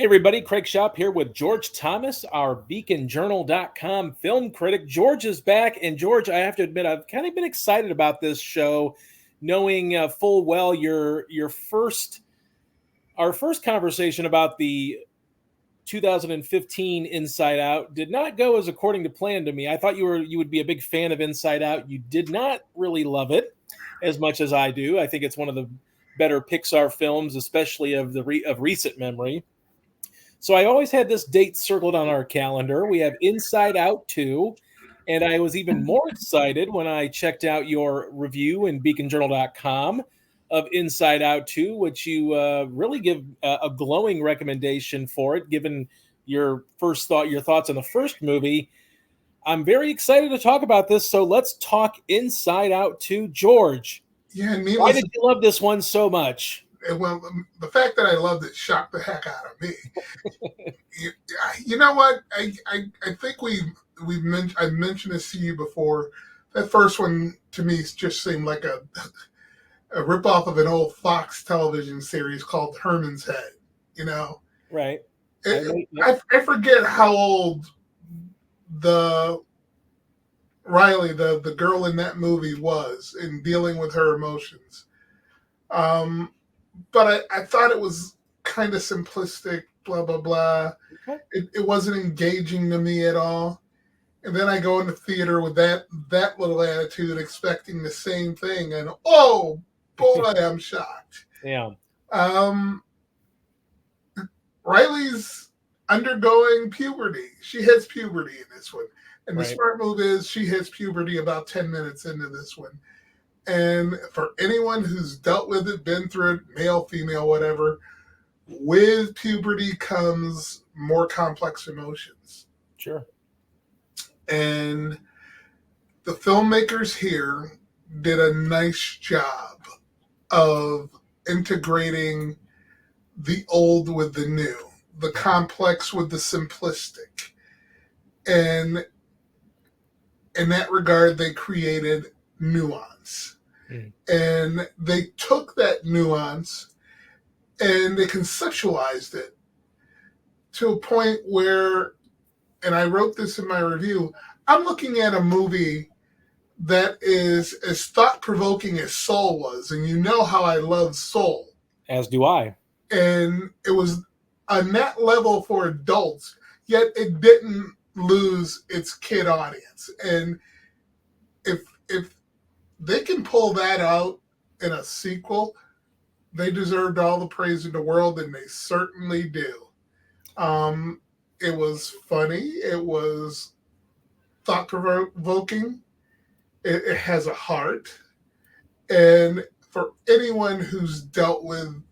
Hey everybody, Craig Shoup here with George Thomas, our beaconjournal.com film critic. George is back, and George, I have to admit, I've kind of been excited about this show, knowing full well our first conversation about the 2015 Inside Out did not go as according to plan to me. I thought you would be a big fan of Inside Out. You did not really love it as much as I do. I think it's one of the better Pixar films, especially of recent memory. So I always had this date circled on our calendar. We have Inside Out 2. And I was even more excited when I checked out your review in beaconjournal.com of Inside Out 2, which you really give a glowing recommendation for it, given your thoughts on the first movie. I'm very excited to talk about this. So let's talk Inside Out 2. George, Yeah, and why needless, did you love this one so much? well, the fact that I loved it shocked the heck out of me. You know what? I think I mentioned this to you before. That first one to me just seemed like a ripoff of an old Fox television series called Herman's Head. You know, Right. I forget how old the Riley, the girl in that movie, was in dealing with her emotions. But I thought it was kind of simplistic, blah, blah, blah. Okay. It wasn't engaging to me at all. And then I go into theater with that little attitude, expecting the same thing. And oh, boy, I'm shocked. Yeah. Riley's undergoing puberty. She hits puberty in this one. And the Right. smart move is she hits puberty about 10 minutes into this one. And for anyone who's dealt with it, been through it, male, female, whatever, with puberty comes more complex emotions. Sure. And the filmmakers here did a nice job of integrating the old with the new, the complex with the simplistic. And in that regard, they created nuance. And they took that nuance and they conceptualized it to a point where, and I wrote this in my review, I'm looking at a movie that is as thought-provoking as Soul was, and you know how I love Soul. As do I. And it was on that level for adults, yet it didn't lose its kid audience. And if they can pull that out in a sequel, they deserved all the praise in the world, and they certainly do. It was funny. It was thought-provoking. It has a heart. And for anyone who's dealt with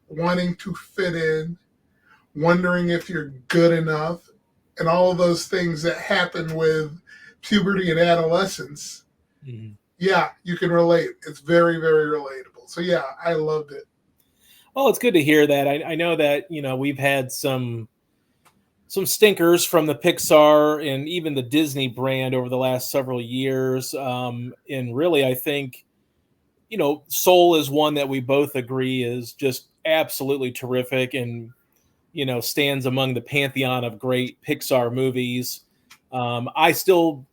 wanting to fit in, wondering if you're good enough, and all of those things that happen with puberty and adolescence, yeah, you can relate. It's very, very relatable. So yeah, I loved it. Well, it's good to hear that. I know that, we've had some stinkers from the Pixar and even the Disney brand over the last several years. And really, I think, Soul is one that we both agree is just absolutely terrific and, stands among the pantheon of great Pixar movies. I still,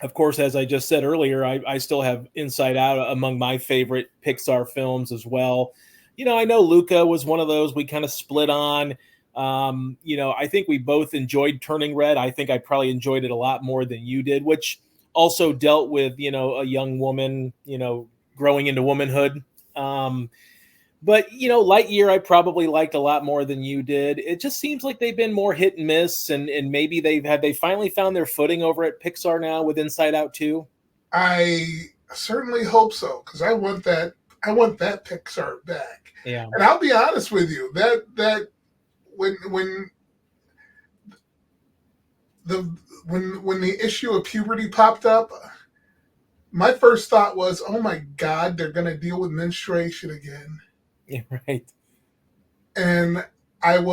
of course, as I just said earlier, I still have Inside Out among my favorite Pixar films as well. I know Luca was one of those we kind of split on. I think we both enjoyed Turning Red. I think I probably enjoyed it a lot more than you did, which also dealt with, a young woman, growing into womanhood. But Lightyear, I probably liked a lot more than you did. It just seems like they've been more hit and miss, and maybe they finally found their footing over at Pixar now with Inside Out 2. I certainly hope so, because I want that Pixar back. Yeah. And I'll be honest with you, that when the issue of puberty popped up, my first thought was, oh my God, they're going to deal with menstruation again. Yeah, right. And I don't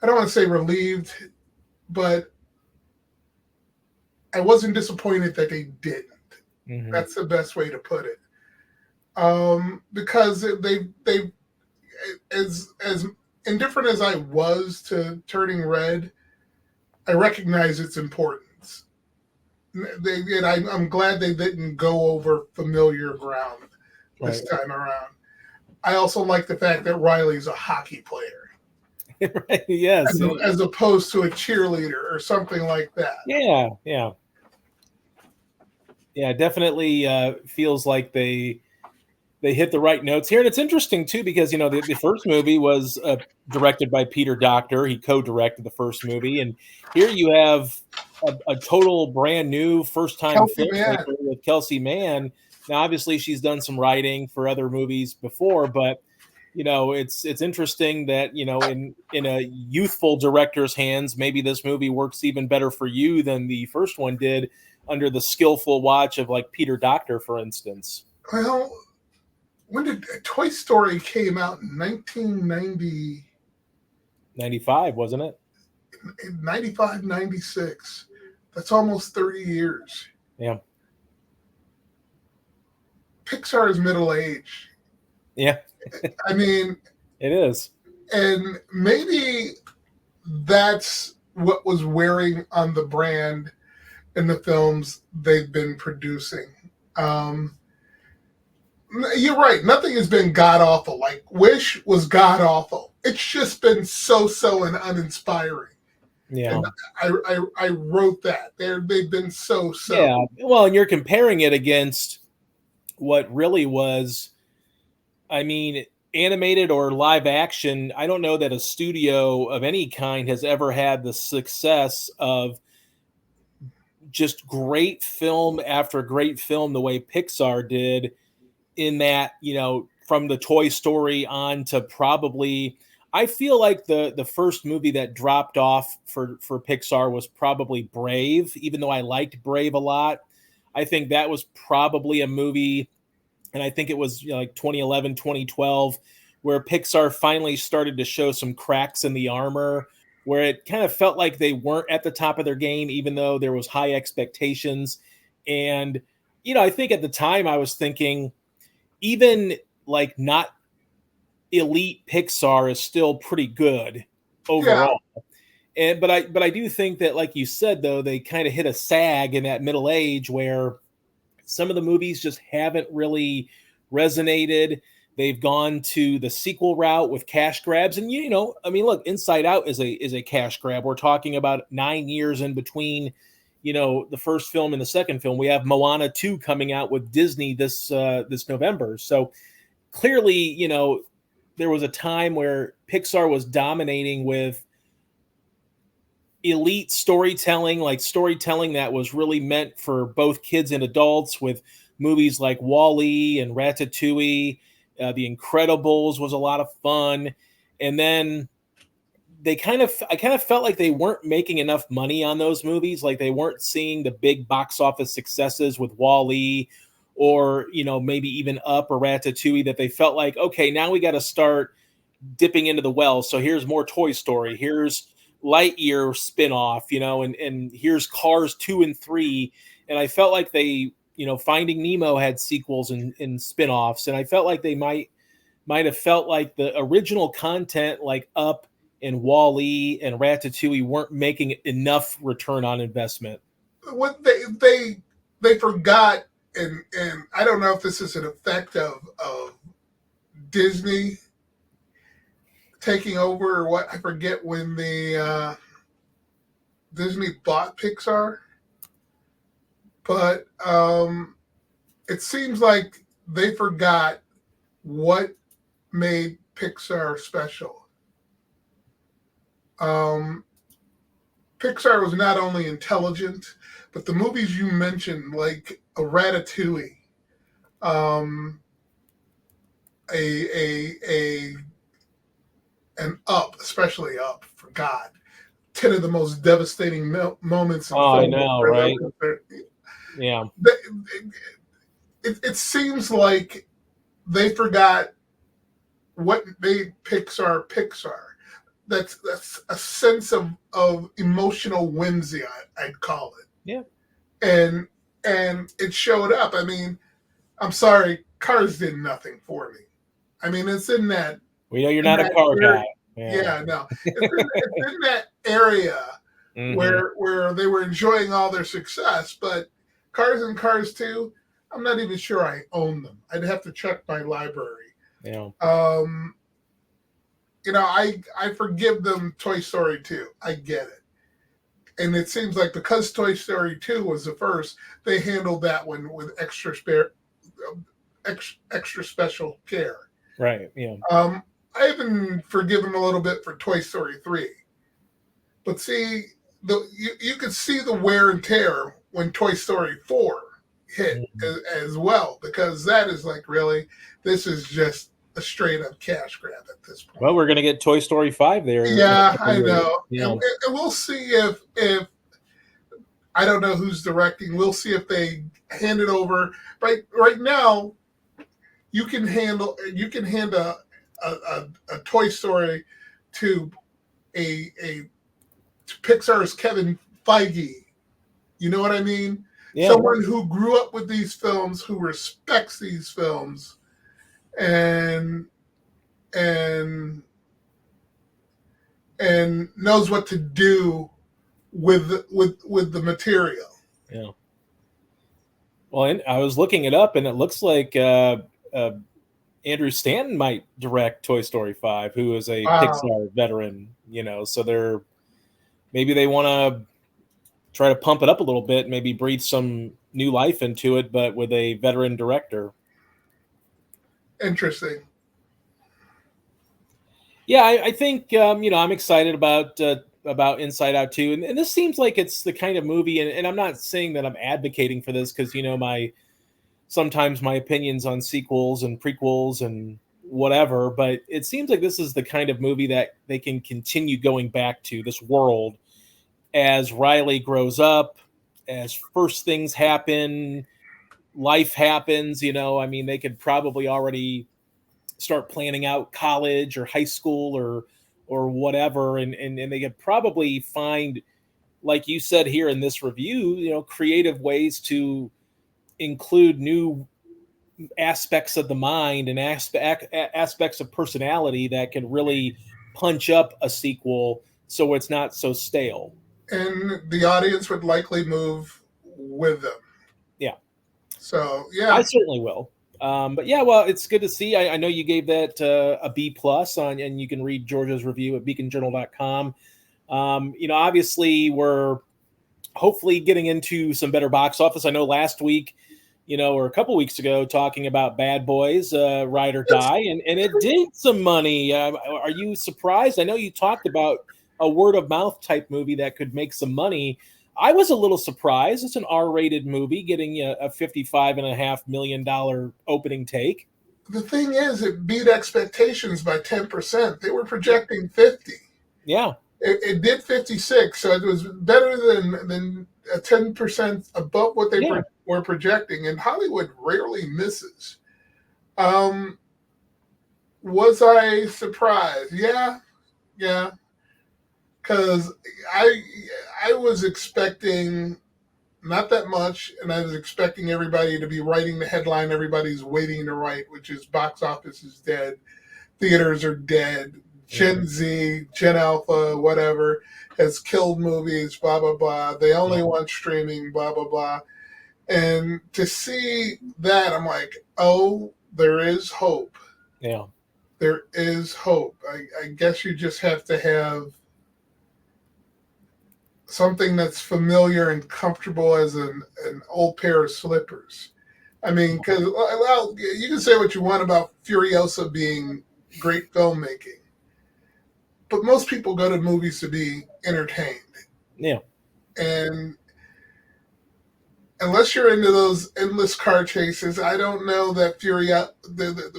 want to say relieved, but I wasn't disappointed that they didn't. That's the best way to put it. Because they as indifferent as I was to Turning Red, I recognize its importance. I'm glad they didn't go over familiar ground this Right. time around. I also like the fact that Riley's a hockey player, Right. Yes. as opposed to a cheerleader or something like that. Yeah. Yeah. Yeah. Definitely feels like they hit the right notes here, and it's interesting too because the first movie was directed by Peter Docter. He co-directed the first movie, and here you have a total brand new first-time Kelsey Mann. filmmaker with Kelsey Mann. Now, obviously, she's done some writing for other movies before, but it's interesting that in a youthful director's hands, maybe this movie works even better for you than the first one did under the skillful watch of like Peter Docter, for instance. Well, when did Toy Story came out in 1990? 95, wasn't it? 95, 96. That's almost 30 years. Yeah. Pixar is middle age. Yeah. I mean, it is. And maybe that's what was wearing on the brand in the films they've been producing. You're right. Nothing has been god awful. Like Wish was god awful. It's just been so and uninspiring. Yeah. And I wrote that. They've been so. Yeah. Well, and you're comparing it against what really was, I mean, animated or live action. I don't know that a studio of any kind has ever had the success of just great film after great film the way Pixar did, in that, from the Toy Story on to probably, I feel like the first movie that dropped off for Pixar was probably Brave, even though I liked Brave a lot. I think that was probably a movie, and I think it was like 2011, 2012, where Pixar finally started to show some cracks in the armor, where it kind of felt like they weren't at the top of their game, even though there was high expectations. And, I think at the time I was thinking, even like not elite Pixar is still pretty good overall. Yeah. But I do think that, like you said, though, they kind of hit a sag in that middle age where some of the movies just haven't really resonated. They've gone to the sequel route with cash grabs, and I mean, look, Inside Out is a cash grab. We're talking about 9 years in between, the first film and the second film. We have Moana 2 coming out with Disney this November. So clearly, there was a time where Pixar was dominating with elite storytelling, like storytelling that was really meant for both kids and adults, with movies like Wall-E and Ratatouille. The Incredibles was a lot of fun. And then I kind of felt like they weren't making enough money on those movies. Like they weren't seeing the big box office successes with Wall-E, or, maybe even Up or Ratatouille, that they felt like, okay, now we got to start dipping into the well. So here's more Toy Story. Here's Lightyear spinoff, and here's Cars 2 and 3. And I felt like they, Finding Nemo had sequels and spinoffs. And I felt like they might have felt like the original content, like Up and Wall-E and Ratatouille, weren't making enough return on investment. What they forgot, and I don't know if this is an effect of Disney taking over or what. I forget when the Disney bought Pixar, but it seems like they forgot what made Pixar special. Pixar was not only intelligent, but the movies you mentioned, like a Ratatouille, and Up, especially Up, for God, 10 of the most devastating moments in film. I know, right? Yeah. It seems like they forgot what made Pixar Pixar. That's a sense of emotional whimsy, I'd call it. Yeah. And it showed up. I mean, I'm sorry, Cars did nothing for me. I mean, it's in that We know you're in not a that car area. guy. Yeah. Yeah, no, it's in that area Hmm. where they were enjoying all their success. But Cars and Cars 2, I'm not even sure I own them. I'd have to check my library. Yeah. Um, I forgive them Toy Story 2. I get it. And it seems like because Toy Story 2 was the first, they handled that one with extra special care. Right. Yeah. I even forgive them a little bit for Toy Story 3. But see, you could see the wear and tear when Toy Story 4 hit Mhm. as well, because that is like, really, this is just a straight up cash grab at this point. Well, we're gonna get Toy Story 5 there in a Yeah, couple I years. know. You And, know. and we'll see if I don't know who's directing. We'll see if they hand it over. Right now, you can hand a Toy Story to a to Pixar's Kevin Feige. You know what I mean? Yeah. Someone who grew up with these films, who respects these films, and and and knows what to do with the material. Yeah. Well, and I was looking it up, and it looks like uh, Andrew Stanton might direct Toy Story 5, who is a Wow. Pixar veteran. So maybe they want to try to pump it up a little bit, maybe breathe some new life into it, but with a veteran director. Interesting. Yeah, I think I'm excited about Inside Out 2, and this seems like it's the kind of movie, and I'm not saying that I'm advocating for this because my sometimes my opinions on sequels and prequels and whatever, but it seems like this is the kind of movie that they can continue going back to this world as Riley grows up, as first things happen, life happens. I mean, they could probably already start planning out college or high school or whatever, and they could probably find, like you said here in this review, creative ways to include new aspects of the mind and aspects of personality that can really punch up a sequel so it's not so stale. And the audience would likely move with them. Yeah, So I yeah, certainly will. But yeah, well, it's good to see. I know you gave that a B plus on, and you can read George's review at beaconjournal.com. Obviously we're hopefully getting into some better box office. I know last week, or a couple weeks ago, talking about Bad Boys, Ride or it's Die, and it did some money. Are you surprised? I know you talked about a word of mouth type movie that could make some money. I was a little surprised. It's an R-rated movie getting a $55.5 million opening take. the thing is, it beat expectations by 10%. They were projecting 50. Yeah, It did 56, so it was better than 10% above what they yeah, were projecting. And Hollywood rarely misses. Um, was I surprised? Yeah, yeah, because I I was expecting not that much, and I was expecting everybody to be writing the headline everybody's waiting to write, which is box office is dead, theaters are dead, mhm, Gen Z, Gen Alpha, whatever, has killed movies, blah, blah, blah. They yeah, only want streaming, blah, blah, blah. And to see that, I'm like, oh, there is hope. yeah. There is hope. I guess you just have to have something that's familiar and comfortable as an old pair of slippers. I mean, because, well, you can say what you want about Furiosa being great filmmaking, but most people go to movies to be entertained. Yeah. And unless you're into those endless car chases, I don't know that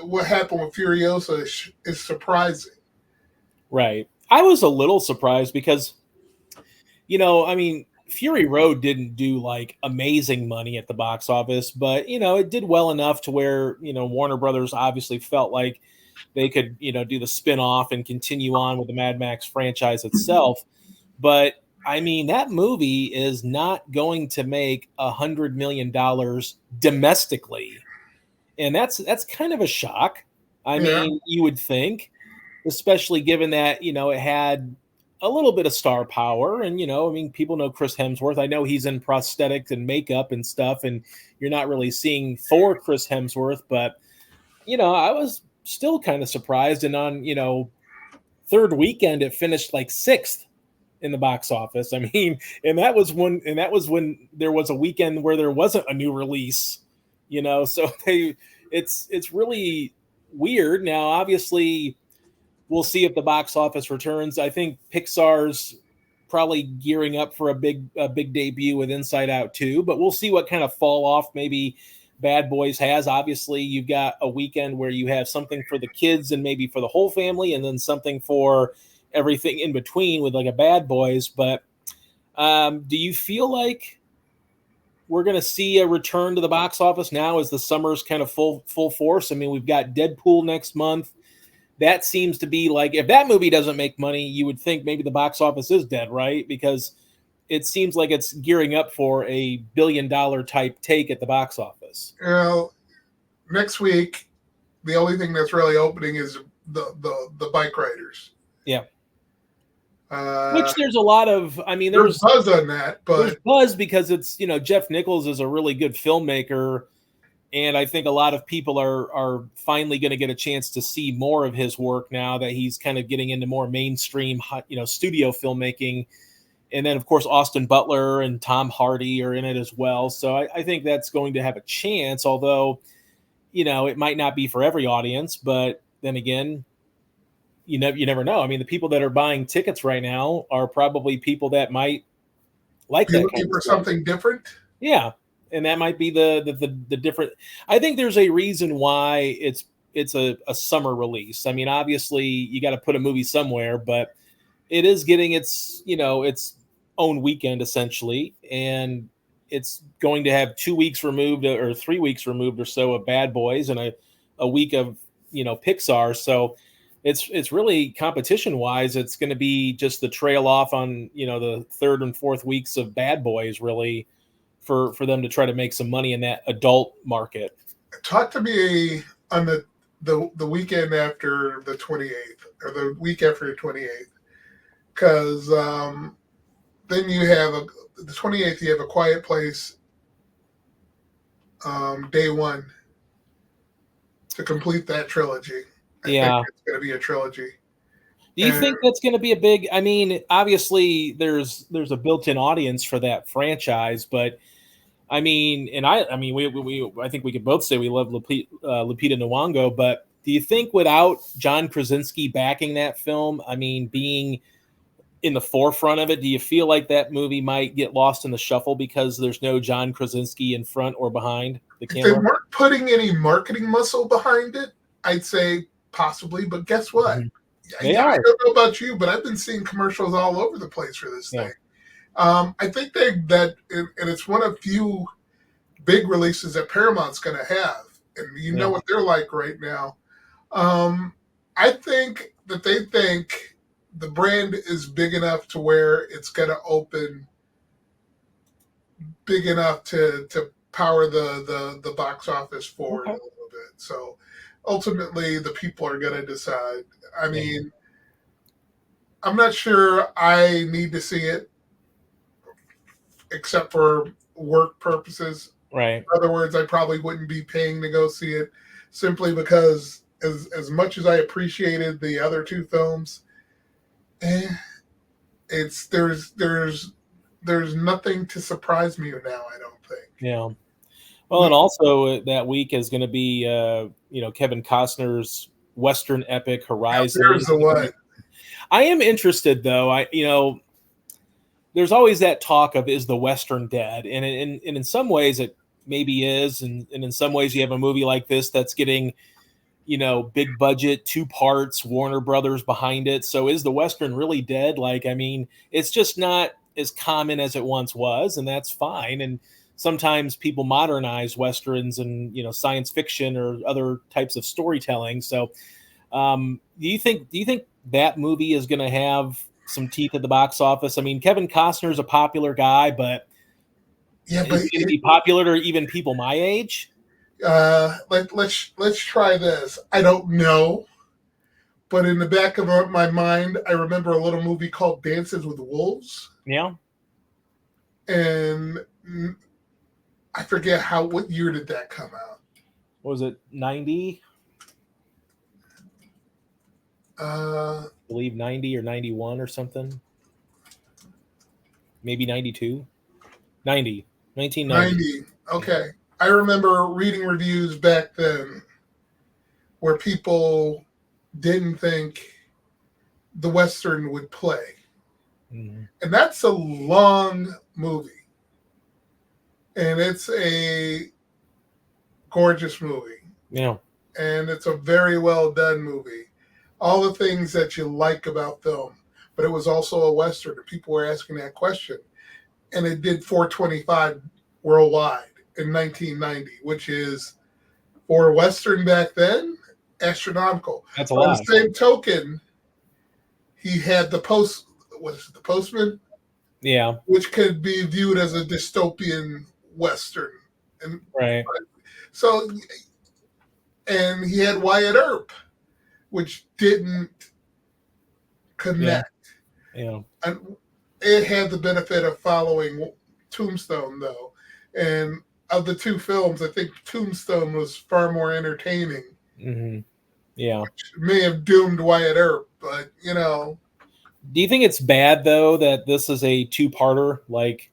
what happened with Furiosa is surprising. Right. I was a little surprised because, I mean, Fury Road didn't do like amazing money at the box office, but, it did well enough to where, Warner Brothers obviously felt like they could, do the spin off and continue on with the Mad Max franchise itself. But I mean, that movie is not going to make $100 million domestically. And that's kind of a shock. I Yeah. mean, you would think. especially given that, it had a little bit of star power. And, I mean, people know Chris Hemsworth. I know he's in prosthetics and makeup and stuff, and you're not really seeing Thor Chris Hemsworth, but, I was still kind of surprised. And on, third weekend, it finished like sixth in the box office. I mean, and that was when there was a weekend where there wasn't a new release, so it's really weird. Now, obviously, we'll see if the box office returns. I think Pixar's probably gearing up for a big debut with Inside Out 2, but we'll see what kind of fall off maybe Bad Boys has. Obviously, you've got a weekend where you have something for the kids and maybe for the whole family, and then something for everything in between with like a Bad Boys. But do you feel like we're going to see a return to the box office now as the summer's kind of full force? I mean, we've got Deadpool next month. That seems to be like, if that movie doesn't make money, you would think maybe the box office is dead, right? Because it seems like it's gearing up for a $1 billion type take at the box office. Next week, the only thing that's really opening is the bike riders. Yeah. Which there's a lot of, I mean, there's buzz on that, but there's buzz because it's, Jeff Nichols is a really good filmmaker. And I think a lot of people are finally going to get a chance to see more of his work now that he's kind of getting into more mainstream, studio filmmaking. And then, of course, Austin Butler and Tom Hardy are in it as well. So I think that's going to have a chance, although, it might not be for every audience. But then again, you never know. I mean, the people that are buying tickets right now are probably people that might like that. Looking for something different. Yeah. And that might be the different. I think there's a reason why it's a summer release. I mean, obviously you got to put a movie somewhere, but it is getting its own weekend essentially, and it's going to have 2 weeks removed or 3 weeks removed or so of Bad Boys and a week of Pixar. So it's really competition wise, it's going to be just the trail off on the third and fourth weeks of Bad Boys really. For them to try to make some money in that adult market. Talk to me on the weekend after the 28th or the week after the 28th, because then you have the 28th. You have A Quiet Place, day one, to complete that trilogy. I think it's going to be a trilogy. Do you think that's going to be a big? I mean, obviously there's a built-in audience for that franchise, but I mean, and I mean, I think we could both say we love Lupita Nyong'o, but do you think without John Krasinski backing that film, I mean, being in the forefront of it, do you feel like that movie might get lost in the shuffle because there's no John Krasinski in front or behind the camera? If they weren't putting any marketing muscle behind it, I'd say possibly, but guess what? Mm-hmm. I don't know about you, but I've been seeing commercials all over the place for this thing. I think and it's one of few big releases that Paramount's going to have, and you know what they're like right now. I think that they think the brand is big enough to where it's going to open big enough to power the box office forward a little bit. So ultimately, the people are going to decide. I mean, I'm not sure I need to see it, except for work purposes. Right. In other words, I probably wouldn't be paying to go see it simply because as much as I appreciated the other two films, it's there's nothing to surprise me now, I don't think. Yeah. Well, and also that week is going to be Kevin Costner's Western epic Horizon. There's the what. I am interested though. There's always that talk of, is the Western dead? And in some ways it maybe is. And in some ways you have a movie like this that's getting, big budget, 2 parts, Warner Brothers behind it. So is the Western really dead? Like, I mean, it's just not as common as it once was, and that's fine. And sometimes people modernize Westerns and, science fiction or other types of storytelling. So do you think that movie is going to have some teeth at the box office? I mean, Kevin Costner is a popular guy, but is he going to be popular to even people my age? Let's try this. I don't know, But in the back of my mind, I remember a little movie called Dances with Wolves. Yeah. And I forget what year did that come out? What was it, 90? I believe 90 or 91 or something. Maybe 92. 90. 1990. 90. Okay. I remember reading reviews back then where people didn't think the Western would play. Mm-hmm. And that's a long movie. And it's a gorgeous movie. Yeah. And it's a very well done movie. All the things that you like about film. But it was also a Western. And people were asking that question. And it did 425 worldwide in 1990, which is, for a Western back then, astronomical. That's a lot. On the same token, he had the Postman? Yeah. Which could be viewed as a dystopian Western. And right. So, and he had Wyatt Earp, which didn't connect. Yeah. And it had the benefit of following Tombstone, though. And of the two films, I think Tombstone was far more entertaining. Mm-hmm. Yeah. Which may have doomed Wyatt Earp, but, you know. Do you think it's bad, though, that this is a two-parter? Like,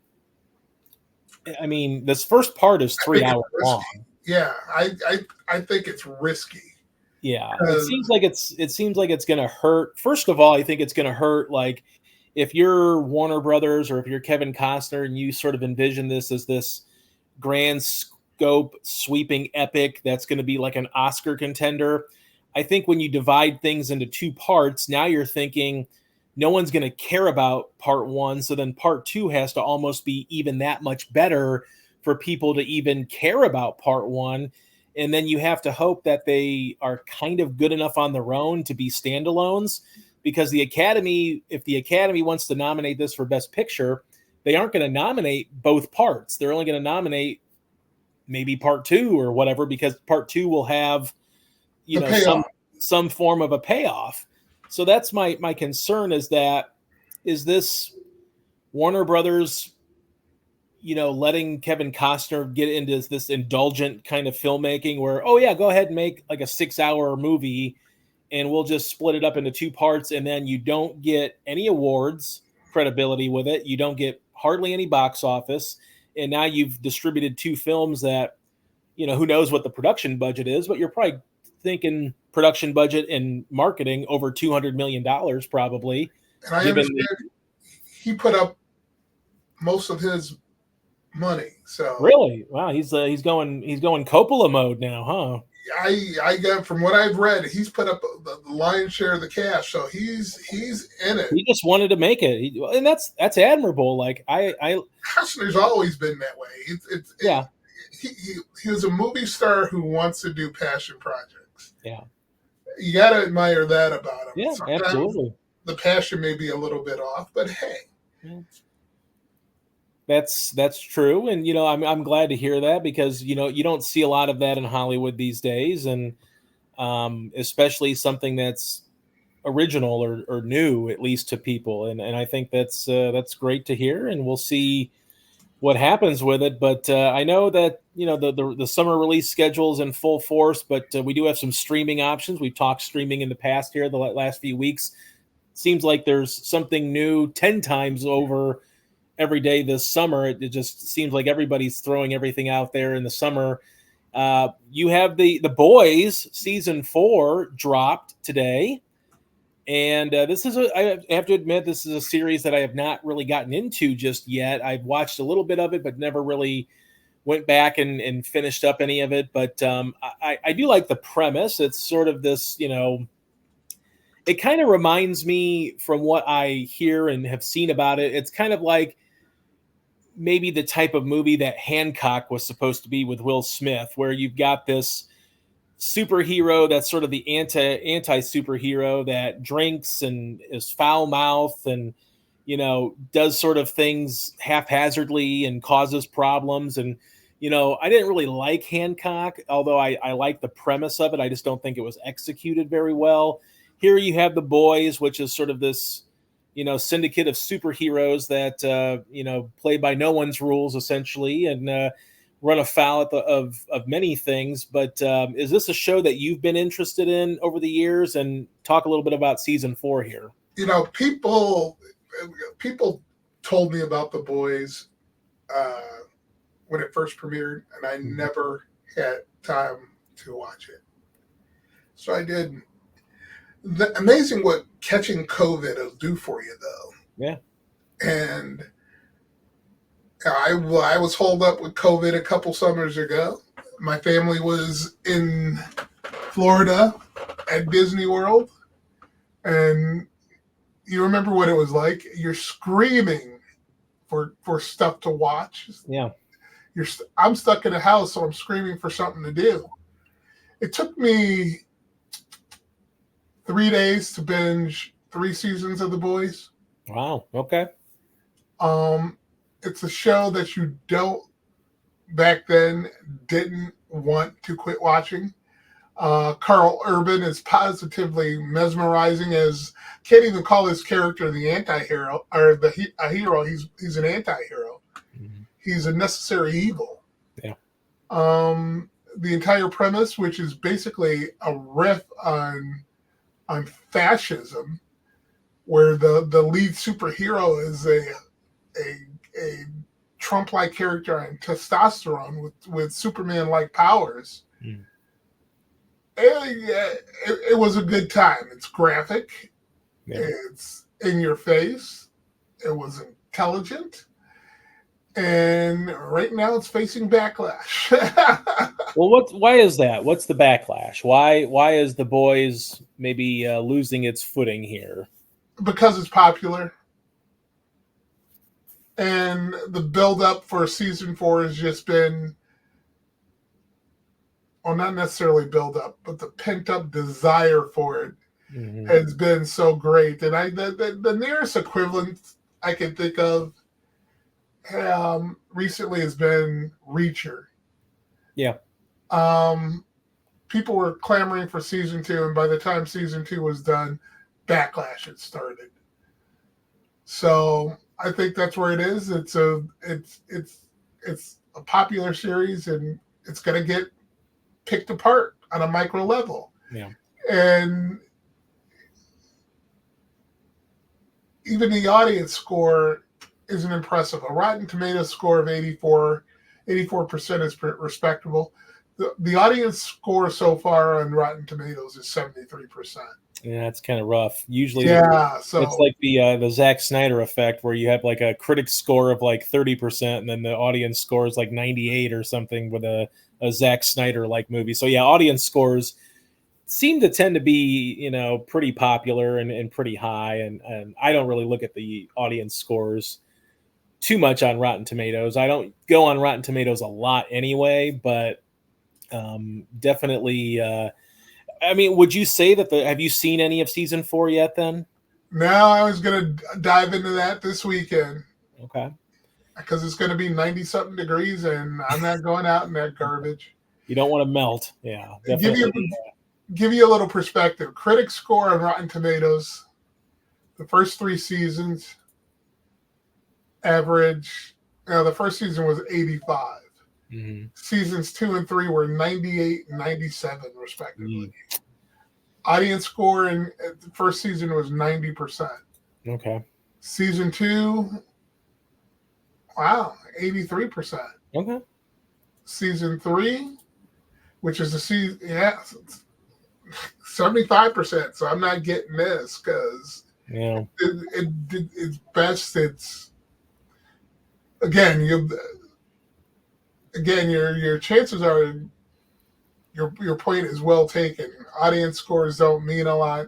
I mean, this first part is 3 hours long. Yeah, I think it's risky. Yeah, it seems like it's going to hurt. First of all, I think it's going to hurt, like, if you're Warner Brothers or if you're Kevin Costner and you sort of envision this as this grand scope, sweeping epic that's going to be like an Oscar contender. I think when you divide things into two parts, now you're thinking no one's going to care about part one. So then part two has to almost be even that much better for people to even care about part one. And then you have to hope that they are kind of good enough on their own to be standalones, because the Academy, if the Academy wants to nominate this for Best Picture, they aren't going to nominate both parts. They're only going to nominate maybe part two or whatever, because part two will have, you know, some form of a payoff. So that's my concern, is this Warner Brothers, you know, letting Kevin Costner get into this indulgent kind of filmmaking where, oh yeah, go ahead and make like a 6-hour movie and we'll just split it up into two parts, and then you don't get any awards credibility with it. You don't get hardly any box office. And now you've distributed two films that, you know, who knows what the production budget is, but you're probably thinking production budget and marketing over $200 million probably. And I understand he put up most of his money. So really, wow, he's going Coppola mode now, huh? I got, from what I've read, he's put up the lion's share of the cash, so he's in it. He just wanted to make it, and that's admirable. Like Costner's always been that way. Yeah. He was a movie star who wants to do passion projects. Yeah, you got to admire that about him. Yeah, sometimes absolutely. The passion may be a little bit off, but hey. Yeah. That's true, and you know, I'm glad to hear that, because you know, you don't see a lot of that in Hollywood these days, and especially something that's original or new, at least to people, and I think that's great to hear, and we'll see what happens with it. But I know that, you know, the summer release schedule is in full force, but we do have some streaming options. We've talked streaming in the past here the last few weeks. Seems like there's something new 10 times over every day this summer. It just seems like everybody's throwing everything out there in the summer. You have the Boys season 4 dropped today, and this is I have to admit, this is a series that I have not really gotten into just yet. I've watched a little bit of it, but never really went back and finished up any of it. But I do like the premise. It's sort of this, you know, it kind of reminds me, from what I hear and have seen about it, it's kind of like maybe the type of movie that Hancock was supposed to be with Will Smith, where you've got this superhero that's sort of the anti-superhero that drinks and is foul-mouthed and, you know, does sort of things haphazardly and causes problems. And, you know, I didn't really like Hancock, although I like the premise of it. I just don't think it was executed very well. here you have The Boys, which is sort of this, syndicate of superheroes that, play by no one's rules essentially, and run afoul of many things. But is this a show that you've been interested in over the years? And talk a little bit about season 4 here. People told me about The Boys when it first premiered, and I never had time to watch it. So I did. Amazing what catching COVID will do for you, though. Yeah. And I was holed up with COVID a couple summers ago. My family was in Florida at Disney World, and you remember what it was like? You're screaming for stuff to watch. Yeah. I'm stuck in a house, so I'm screaming for something to do. It took me 3 days to binge 3 seasons of The Boys. Wow. Okay. It's a show that you back then didn't want to quit watching. Carl Urban is positively mesmerizing. As can't even call his character the anti-hero or a hero. He's an anti-hero. Mm-hmm. He's a necessary evil. Yeah. The entire premise, which is basically a riff on fascism, where the lead superhero is a Trump-like character on testosterone with Superman-like powers. Mm. It was a good time. It's graphic. Yeah. It's in your face. It was intelligent. And right now it's facing backlash. Well, why is that? What's the backlash? Why is The Boys maybe losing its footing here? Because it's popular. And the build-up for season 4 has just been, well, not necessarily build-up, but the pent-up desire for it has been so great. And the nearest equivalent I can think of recently has been Reacher. Yeah. People were clamoring for season 2, and by the time season 2 was done, backlash had started. So I think that's where it is. It's a popular series, and it's going to get picked apart on a micro level. Yeah. And even the audience score isn't impressive. A Rotten Tomatoes score of 84% is respectable. The audience score so far on Rotten Tomatoes is 73%. Yeah, it's kind of rough. Usually, so it's like the Zack Snyder effect, where you have like a critic score of like 30%, and then the audience score is like 98 or something with a Zack Snyder like movie. So yeah, audience scores seem to tend to be pretty popular and pretty high, and I don't really look at the audience scores too much on Rotten Tomatoes. I don't go on Rotten Tomatoes a lot anyway, but definitely. I mean, would you say that have you seen any of season 4 yet then? No, I was going to dive into that this weekend. Okay. Because it's going to be 90-something degrees, and I'm not going out in that garbage. You don't want to melt. Yeah. Definitely. Give you a little perspective. Critic score on Rotten Tomatoes, the first 3 seasons, average, the first season was 85. Mm-hmm. Seasons 2 and 3 were 98 and 97, respectively. Audience score in the first season was 90%. Okay. Season 2, wow, 83%. Okay. Season 3, which is the season, 75%. So I'm not getting this because it's best. It's again, your chances are your point is well taken. Audience scores don't mean a lot.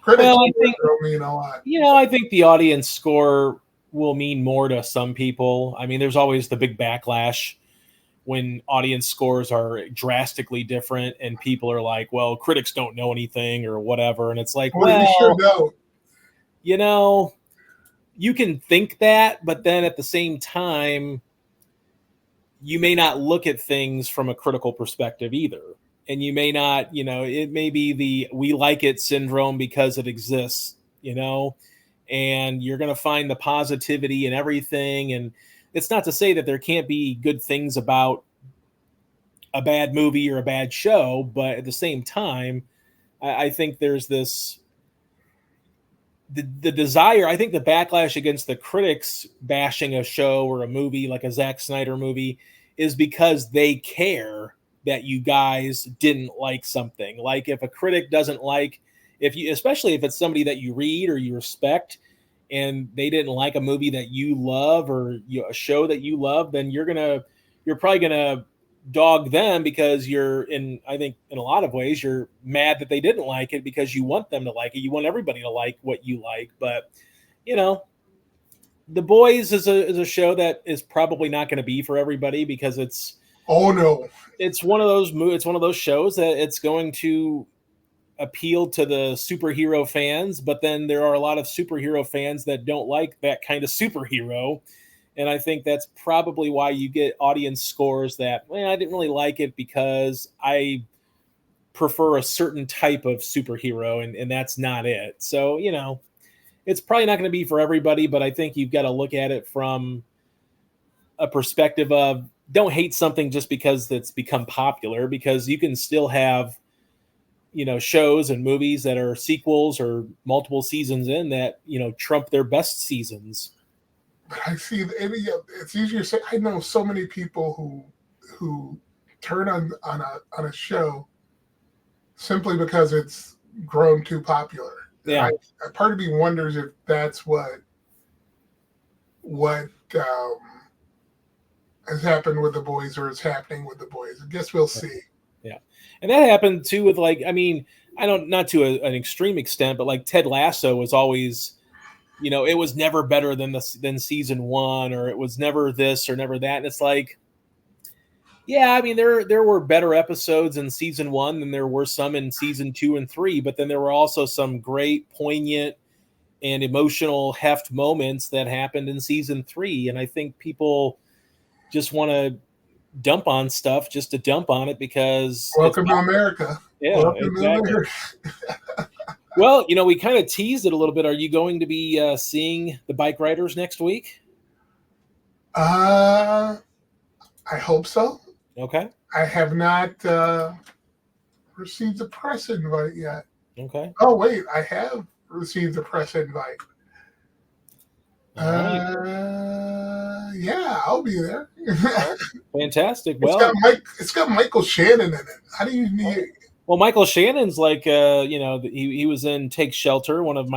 Critics don't mean a lot. I think the audience score will mean more to some people. I mean, there's always the big backlash when audience scores are drastically different and people are like, well, critics don't know anything or whatever. And it's like, well, you sure don't. You can think that, but then at the same time, you may not look at things from a critical perspective either. and you may not, it may be the we like it syndrome because it exists, and you're going to find the positivity in everything. And it's not to say that there can't be good things about a bad movie or a bad show, but at the same time, I think there's this the desire. I think the backlash against the critics bashing a show or a movie like a Zack Snyder movie is because they care that you guys didn't like something. Like if a critic doesn't like, if you, especially if it's somebody that you read or you respect, and they didn't like a movie that you love or a show that you love, then you're probably gonna dog them because I think in a lot of ways you're mad that they didn't like it because you want them to like it. You want everybody to like what you like. But you know, The Boys is a show that is probably not going to be for everybody because oh no, it's one of those shows that it's going to appeal to the superhero fans, but then there are a lot of superhero fans that don't like that kind of superhero. And I think that's probably why you get audience scores that, well, I didn't really like it because I prefer a certain type of superhero, and that's not it. So, it's probably not going to be for everybody, but I think you've got to look at it from a perspective of don't hate something just because it's become popular, because you can still have, shows and movies that are sequels or multiple seasons in that, trump their best seasons. but I see it's easier to say. I know so many people who turn on a show simply because it's grown too popular. Yeah. Part of me wonders if that's what has happened with The Boys or is happening with The Boys. I guess we'll see. Yeah. And that happened too with not to an extreme extent, but like Ted Lasso was always, it was never better than season one, or it was never this or never that. And it's like, yeah, I mean, there were better episodes in season one than there were some in season 2 and 3, but then there were also some great, poignant, and emotional heft moments that happened in season 3. And I think people just want to dump on stuff just to dump on it because welcome to America. Yeah, welcome exactly. To America. Well, we kind of teased it a little bit. Are you going to be seeing the Bike Riders next week? I hope so. Okay. I have not received a press invite yet. Okay. Oh, wait. I have received a press invite. Yeah, I'll be there. Fantastic. It's got Michael Shannon in it. How do you need it? Well, Michael Shannon's like, he was in Take Shelter, one of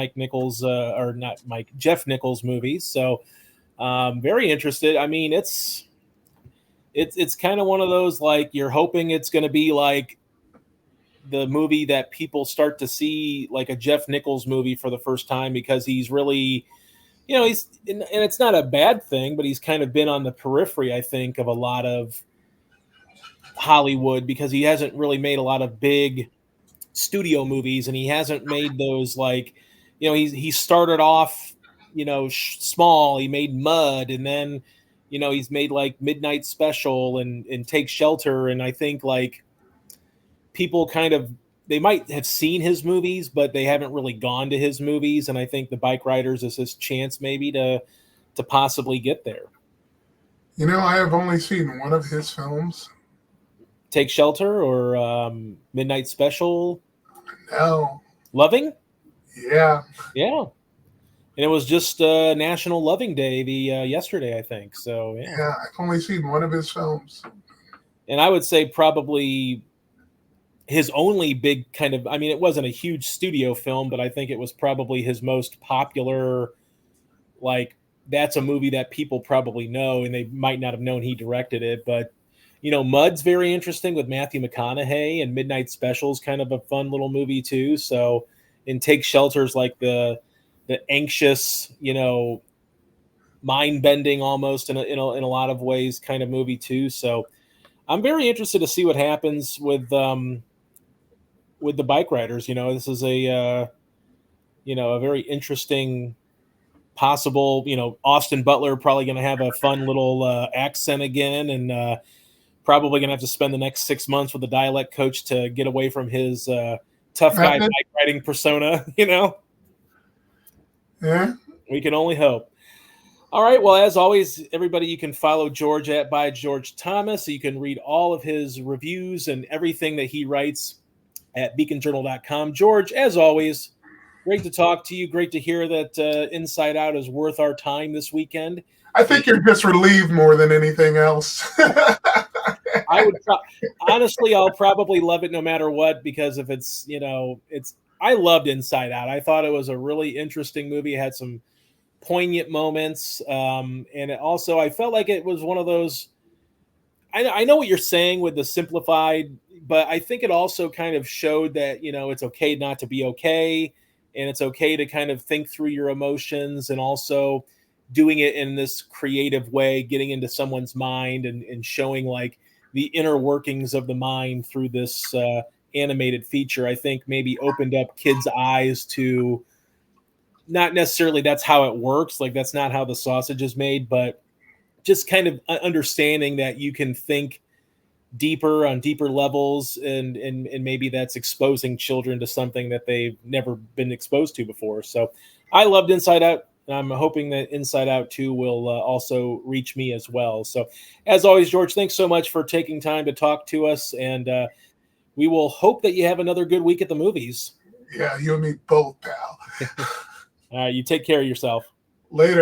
Jeff Nichols' movies. So, very interested. I mean, it's kind of one of those, like, you're hoping it's going to be like the movie that people start to see, like a Jeff Nichols movie for the first time, because he's really, and it's not a bad thing, but he's kind of been on the periphery, I think, of a lot of Hollywood because he hasn't really made a lot of big studio movies, and he hasn't made those, like, he started off, small. He made Mud, and then, he's made like Midnight Special and Take Shelter. And I think like people they might have seen his movies, but they haven't really gone to his movies. And I think the Bike Riders is his chance maybe to possibly get there. I have only seen one of his films. Take Shelter or Midnight Special? No. Loving? Yeah. Yeah. And it was just National Loving Day yesterday, I think. So, yeah. Yeah, I've only seen one of his films. And I would say probably his only big kind of, I mean, it wasn't a huge studio film, but I think it was probably his most popular, like, that's a movie that people probably know, and they might not have known he directed it. But, Mud's very interesting with Matthew McConaughey, and Midnight Special's kind of a fun little movie too. So, and Take Shelter's like the anxious, mind-bending almost in a lot of ways kind of movie too. So I'm very interested to see what happens with the Bike Riders. This is a very interesting possible, Austin Butler probably going to have a fun little accent again, and probably going to have to spend the next 6 months with a dialect coach to get away from his tough guy bike riding persona. Yeah. We can only hope. All right. Well, as always, everybody, you can follow George at by George Thomas. So you can read all of his reviews and everything that he writes at beaconjournal.com. George, as always, great to talk to you. Great to hear that Inside Out is worth our time this weekend. I think you're just relieved more than anything else. I would honestly, I'll probably love it no matter what, because if it's, I loved Inside Out. I thought it was a really interesting movie. It had some poignant moments. And it also, I felt like it was one of those, I know what you're saying with the simplified, but I think it also kind of showed that, it's okay not to be okay. And it's okay to kind of think through your emotions, and also doing it in this creative way, getting into someone's mind and showing like the inner workings of the mind through this animated feature. I think maybe opened up kids' eyes to not necessarily that's how it works. Like that's not how the sausage is made, but just kind of understanding that you can think deeper on deeper levels, and maybe that's exposing children to something that they've never been exposed to before. So I loved Inside Out. I'm hoping that Inside Out 2 will also reach me as well. So as always, George, thanks so much for taking time to talk to us, and we will hope that you have another good week at the movies. Yeah, you and me both, pal. All right, you take care of yourself. Later.